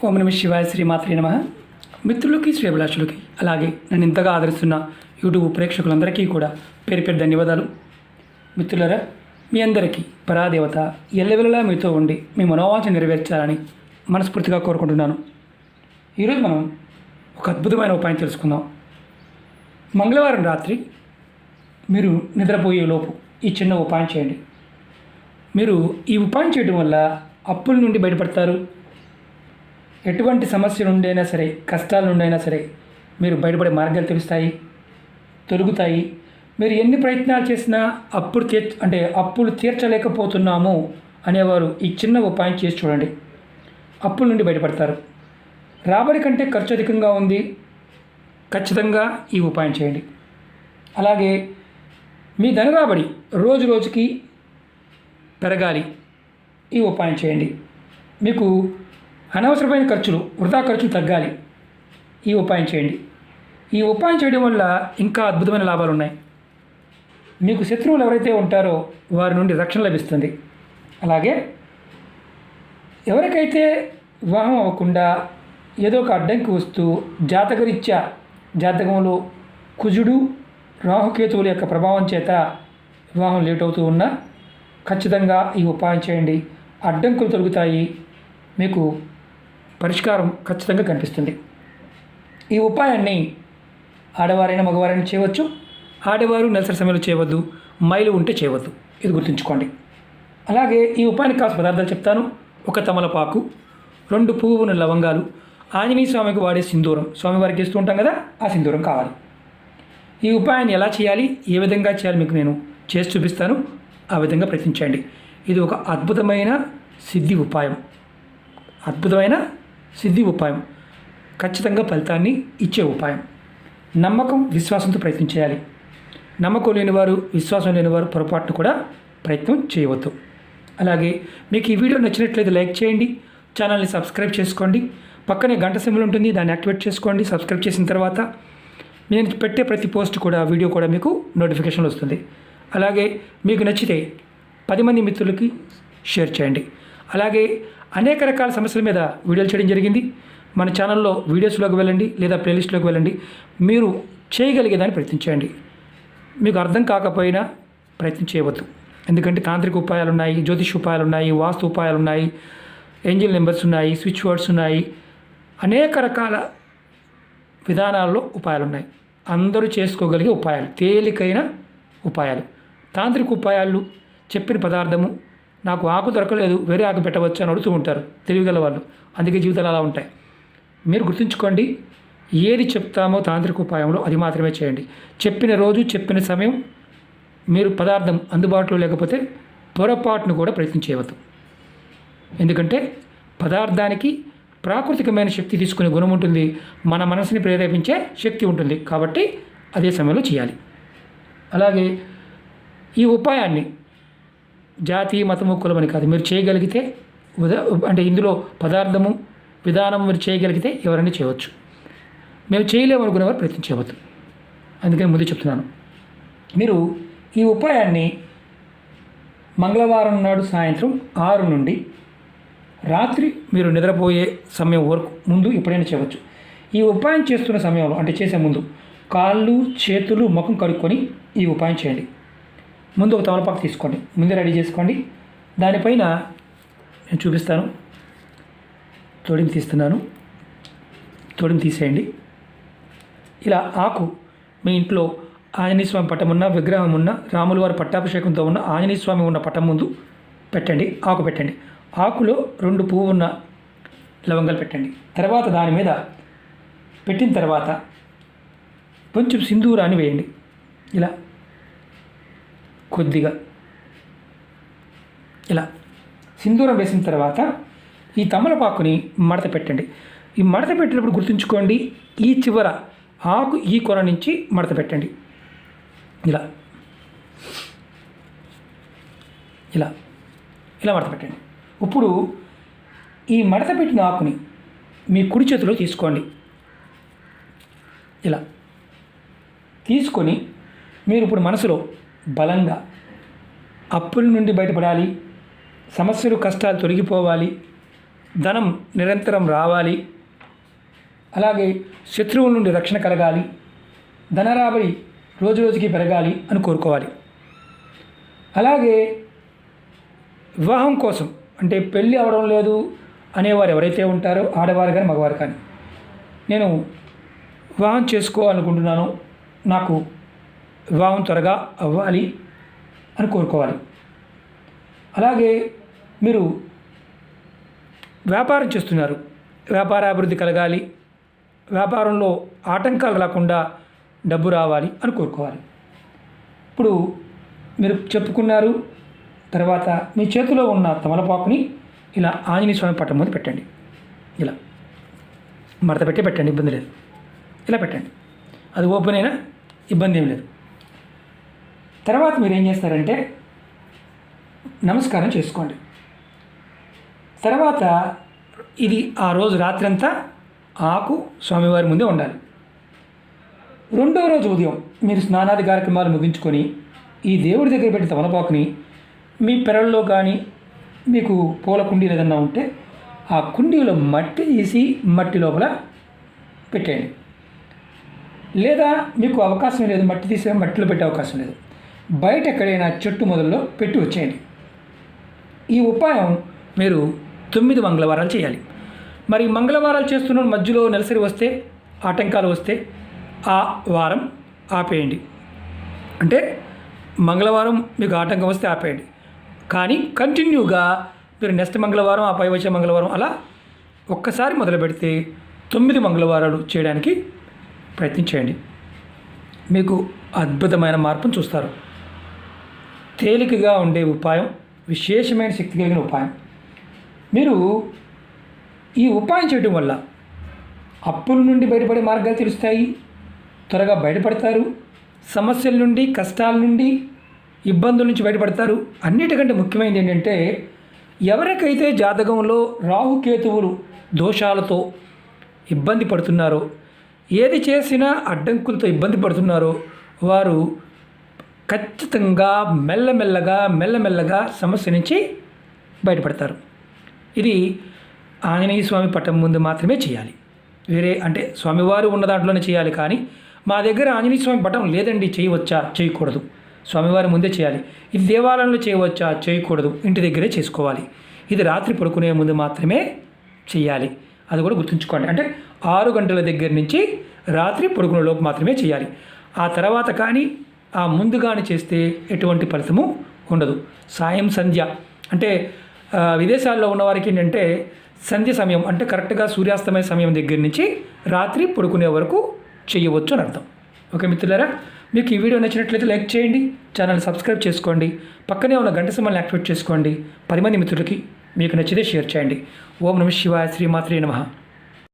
ఓం నమ శివాయ శ్రీమాత్రే నమః. మిత్రులకి శ్రేభిలాషులకి అలాగే నన్ను ఇంతగా ఆదరిస్తున్న యూట్యూబ్ ప్రేక్షకులందరికీ కూడా పేరు పేరు ధన్యవాదాలు. మిత్రులరా, మీ అందరికీ పరాదేవత ఎల్లవెల్లలా మీతో ఉండి మీ మనోవాంఛ నెరవేర్చాలని మనస్ఫూర్తిగా కోరుకుంటున్నాను. ఈరోజు మనం ఒక అద్భుతమైన ఉపాయం తెలుసుకుందాం. మంగళవారం రాత్రి మీరు నిద్రపోయే లోపు ఈ చిన్న ఉపాయం చేయండి. మీరు ఈ ఉపాయం చేయడం వల్ల అప్పుల నుండి బయటపడతారు. ఎటువంటి సమస్య నుండి అయినా సరే, కష్టాల నుండి అయినా సరే మీరు బయటపడే మార్గాలు తెలుస్తాయి, తొలుగుతాయి. మీరు ఎన్ని ప్రయత్నాలు చేసినా అప్పులు తీర్చలేకపోతున్నాము అనేవారు ఈ చిన్న ఉపాయం చేసి చూడండి. అప్పుల నుండి బయటపడతారు. రాబడి కంటే ఖర్చు అధికంగా ఉంది, ఖచ్చితంగా ఈ ఉపాయం చేయండి. అలాగే మీ ధన రాబడి రోజు రోజుకి పెరగాలి, ఈ ఉపాయం చేయండి. మీకు అనవసరమైన ఖర్చులు, వృధా ఖర్చులు తగ్గాలి, ఈ ఉపాయం చేయండి. ఈ ఉపాయం చేయడం వల్ల ఇంకా అద్భుతమైన లాభాలు ఉన్నాయి. మీకు శత్రువులు ఎవరైతే ఉంటారో వారి నుండి రక్షణ లభిస్తుంది. అలాగే ఎవరికైతే వివాహం అవ్వకుండా ఏదో ఒక అడ్డంకి వస్తూ జాతకరీత్యా జాతకంలో కుజుడు రాహుకేతువుల యొక్క ప్రభావం చేత వివాహం లేట్ అవుతూ ఉన్నా ఖచ్చితంగా ఈ ఉపాయం చేయండి. అడ్డంకులు తొలుగుతాయి, మీకు పరిష్కారం ఖచ్చితంగా కనిపిస్తుంది. ఈ ఉపాయాన్ని ఆడవారైనా మగవారైనా చేయవచ్చు. ఆడవారు నెలసరి సమయంలో చేయవద్దు, మైలు ఉంటే చేయవద్దు, ఇది గుర్తుంచుకోండి. అలాగే ఈ ఉపాయానికి కావాల్సిన పదార్థాలు చెప్తాను. ఒక తమలపాకు, 2 పువ్వుల లవంగాలు, ఆంజనేయ స్వామికి వాడే సింధూరం, స్వామివారికి ఇస్తూ ఉంటాం కదా, ఆ సింధూరం కావాలి. ఈ ఉపాయాన్ని ఎలా చేయాలి, ఏ విధంగా చేయాలి మీకు నేను చేసి చూపిస్తాను. ఆ విధంగా ప్రయత్నించండి. ఇది ఒక అద్భుతమైన సిద్ధి ఉపాయం, ఖచ్చితంగా ఫలితాన్ని ఇచ్చే ఉపాయం. నమ్మకం, విశ్వాసంతో ప్రయత్నం చేయాలి. నమ్మకం లేనివారు, విశ్వాసం లేనివారు పొరపాటును కూడా ప్రయత్నం చేయవద్దు. అలాగే మీకు ఈ వీడియో నచ్చినట్లయితే లైక్ చేయండి, ఛానల్ని సబ్స్క్రైబ్ చేసుకోండి. పక్కనే గంట సింబల్ ఉంటుంది, దాన్ని యాక్టివేట్ చేసుకోండి. సబ్స్క్రైబ్ చేసిన తర్వాత నేను పెట్టే ప్రతి పోస్ట్ కూడా, వీడియో కూడా మీకు నోటిఫికేషన్ వస్తుంది. అలాగే మీకు నచ్చితే 10 మంది మిత్రులకి షేర్ చేయండి. అలాగే అనేక రకాల సమస్యల మీద వీడియోలు చేయడం జరిగింది. మన ఛానల్లో వీడియోస్లోకి వెళ్ళండి, లేదా ప్లేలిస్ట్లోకి వెళ్ళండి. మీరు చేయగలిగేదాన్ని ప్రయత్నించండి. మీకు అర్థం కాకపోయినా ప్రయత్నం చేయవద్దు. ఎందుకంటే తాంత్రిక ఉపాయాలు ఉన్నాయి, జ్యోతిష్ ఉపాయాలు ఉన్నాయి, వాస్తు ఉపాయాలు ఉన్నాయి, ఏంజిల్ నెంబర్స్ ఉన్నాయి, స్విచ్ వర్డ్స్ ఉన్నాయి, అనేక రకాల విధానాల్లో ఉపాయాలు ఉన్నాయి. అందరూ చేసుకోగలిగే ఉపాయాలు, తేలికైన ఉపాయాలు. తాంత్రిక ఉపాయాలు చెప్పిన పదార్థము, నాకు ఆకు దొరకలేదు, వేరే ఆకు పెట్టవచ్చు అని అడుగుతూ ఉంటారు తెలివిగల వాళ్ళు. అందుకే జీవితాలు అలా ఉంటాయి. మీరు గుర్తుంచుకోండి, ఏది చెప్తామో తాంత్రిక ఉపాయంలో అది మాత్రమే చేయండి. చెప్పిన రోజు, చెప్పిన సమయం మీరు పదార్థం అందుబాటులో లేకపోతే పొరపాటును కూడా ప్రయత్నం చేయవద్దు. ఎందుకంటే పదార్థానికి ప్రాకృతికమైన శక్తి తీసుకునే గుణం ఉంటుంది, మన మనసుని ప్రేరేపించే శక్తి ఉంటుంది. కాబట్టి అదే సమయంలో చేయాలి. అలాగే ఈ ఉపాయాన్ని జాతి, మతము, కులమని కాదు, మీరు చేయగలిగితే ఇందులో పదార్థము, విధానం మీరు చేయగలిగితే ఎవరైనా చేయవచ్చు. మేము చేయలేమనుకునేవారు ప్రయత్నం చేయవద్దు. అందుకని ముందు చెప్తున్నాను. మీరు ఈ ఉపాయాన్ని మంగళవారం నాడు సాయంత్రం 6 నుండి రాత్రి మీరు నిద్రపోయే సమయం వరకు ముందు ఎప్పుడైనా చేయవచ్చు. ఈ ఉపాయం చేస్తున్న సమయంలో, అంటే చేసే ముందు కాళ్ళు, చేతులు, ముఖం కడుక్కొని ఈ ఉపాయం చేయండి. ముందు ఒక తమలపాకు తీసుకోండి, ముందే రెడీ చేసుకోండి. దానిపైన నేను చూపిస్తాను, తొడిమి తీస్తున్నాను. తొడిమి తీసేయండి. ఇలా ఆకు మీ ఇంట్లో ఆంజనేయ స్వామి పటం ఉన్న, విగ్రహం ఉన్న, రాముల వారి పట్టాభిషేకంతో ఉన్న ఆంజనేయ స్వామి ఉన్న పటం ముందు పెట్టండి. ఆకు పెట్టండి. ఆకులో 2 పువ్వు ఉన్న లవంగాలు పెట్టండి. తర్వాత దాని మీద పెట్టిన తర్వాత కొంచెం సింధూరాన్ని వేయండి. ఇలా కొద్దిగా ఇలా సింధూరం వేసిన తర్వాత ఈ తమలపాకుని మడత పెట్టండి. ఈ మడత పెట్టినప్పుడు గుర్తుంచుకోండి, ఈ చివర ఆకు ఈ కొన నుంచి మడత పెట్టండి. ఇలా ఇలా ఇలా మడత పెట్టండి. ఇప్పుడు ఈ మడత పెట్టిన ఆకుని మీ కుడి చేతిలో తీసుకోండి. ఇలా తీసుకొని మీరు ఇప్పుడు మనసులో బలంగా అప్పుల నుండి బయటపడాలి, సమస్యలు, కష్టాలు తొలగిపోవాలి, ధనం నిరంతరం రావాలి, అలాగే శత్రువుల నుండి రక్షణ కలగాలి, ధనరాబడి రోజు రోజుకి పెరగాలి అని కోరుకోవాలి. అలాగే వివాహం కోసం అంటే పెళ్ళి అవడం లేదు అనేవారు ఎవరైతే ఉంటారో, ఆడవారు కానీ మగవారు కానీ, నేను వివాహం చేసుకోవాలనుకుంటున్నాను, నాకు వివాహం త్వరగా అవ్వాలి అని కోరుకోవాలి. అలాగే మీరు వ్యాపారం చేస్తున్నారు, వ్యాపారాభివృద్ధి కలగాలి, వ్యాపారంలో ఆటంకాలు రాకుండా డబ్బు రావాలి అని కోరుకోవాలి. ఇప్పుడు మీరు చెప్పుకున్నారు. తర్వాత మీ చేతిలో ఉన్న తమలపాకుని ఇలా ఆంజనేయ స్వామి పట్టం మీద పెట్టండి. ఇలా మడత పెట్టి పెట్టండి, ఇబ్బంది లేదు. ఇలా పెట్టండి, అది ఓపెన్ అయినా ఇబ్బంది ఏం లేదు. తర్వాత మీరు ఏం చేస్తారంటే నమస్కారం చేసుకోండి. తర్వాత ఇది ఆ రోజు రాత్రంతా ఆకు స్వామివారి ముందే ఉండాలి. రెండవ రోజు ఉదయం మీరు స్నానాది కార్యక్రమాలు ముగించుకొని ఈ దేవుడి దగ్గర పెట్టిన తమలపాకుని మీ పెరల్లో కానీ మీకు పూల కుండీలు ఏదన్నా ఉంటే ఆ కుండీలో మట్టి తీసి మట్టి లోపల పెట్టేయండి. లేదా మీకు అవకాశం లేదు, మట్టి తీసే మట్టిలో పెట్టే అవకాశం లేదు, బయట ఎక్కడైనా చెట్టు మొదల్లో పెట్టి వచ్చేయండి. ఈ ఉపాయం మీరు 9 మంగళవారాలు చేయాలి. మరి మంగళవారాలు చేస్తున్న మధ్యలో నెలసరి వస్తే, ఆటంకాలు వస్తే ఆ వారం ఆపేయండి. అంటే మంగళవారం మీకు ఆటంకం వస్తే ఆపేయండి, కానీ కంటిన్యూగా మీరు నెక్స్ట్ మంగళవారం, ఆ పై వచ్చే మంగళవారం అలా ఒక్కసారి మొదలు పెడితే 9 మంగళవారాలు చేయడానికి ప్రయత్నించేయండి. మీకు అద్భుతమైన మార్పును చూస్తారు. తేలికగా ఉండే ఉపాయం, విశేషమైన శక్తి కలిగిన ఉపాయం. మీరు ఈ ఉపాయం చేయడం వల్ల అప్పుల నుండి బయటపడే మార్గాలు తెలుస్తాయి, త్వరగా బయటపడతారు, సమస్యల నుండి, కష్టాల నుండి, ఇబ్బందుల నుంచి బయటపడతారు. అన్నిటికంటే ముఖ్యమైనది ఏంటంటే ఎవరికైతే జాతకంలో రాహుకేతువులు దోషాలతో ఇబ్బంది పడుతున్నారో, ఏది చేసినా అడ్డంకులతో ఇబ్బంది పడుతున్నారో వారు ఖచ్చితంగా మెల్లమెల్లగా సమస్య నుంచి బయటపడతారు. ఇది ఆంజనేయ స్వామి పట్టం ముందు మాత్రమే చేయాలి. వేరే అంటే స్వామివారు ఉన్న దాంట్లోనే చేయాలి. కానీ మా దగ్గర ఆంజనేయ స్వామి పట్టం లేదండి, చేయవచ్చా? చేయకూడదు. స్వామివారి ముందే చేయాలి. ఇది దేవాలయంలో చేయవచ్చా? చేయకూడదు, ఇంటి దగ్గరే చేసుకోవాలి. ఇది రాత్రి పడుకునే ముందు మాత్రమే చేయాలి. అది కూడా గుర్తుంచుకోండి. అంటే 6 గంటల దగ్గర నుంచి రాత్రి పడుకునే లోపు మాత్రమే చేయాలి. ఆ తర్వాత కానీ ఆ ముందు కానీ చేస్తే ఎటువంటి ఫలితము ఉండదు. సాయం సంధ్య అంటే విదేశాల్లో ఉన్నవారికి ఏంటంటే సంధ్య సమయం అంటే కరెక్ట్గా సూర్యాస్తమయ సమయం దగ్గర నుంచి రాత్రి పడుకునే వరకు చేయవచ్చు అని అర్థం. ఓకే మిత్రులారా, మీకు ఈ వీడియో నచ్చినట్లయితే లైక్ చేయండి, ఛానల్ సబ్స్క్రైబ్ చేసుకోండి, పక్కనే ఉన్న గంట సింబల్ని యాక్టివేట్ చేసుకోండి, 10 మంది మిత్రులకి మీకు నచ్చితే షేర్ చేయండి. ఓం నమః శివాయ, శ్రీమాత్రే నమః.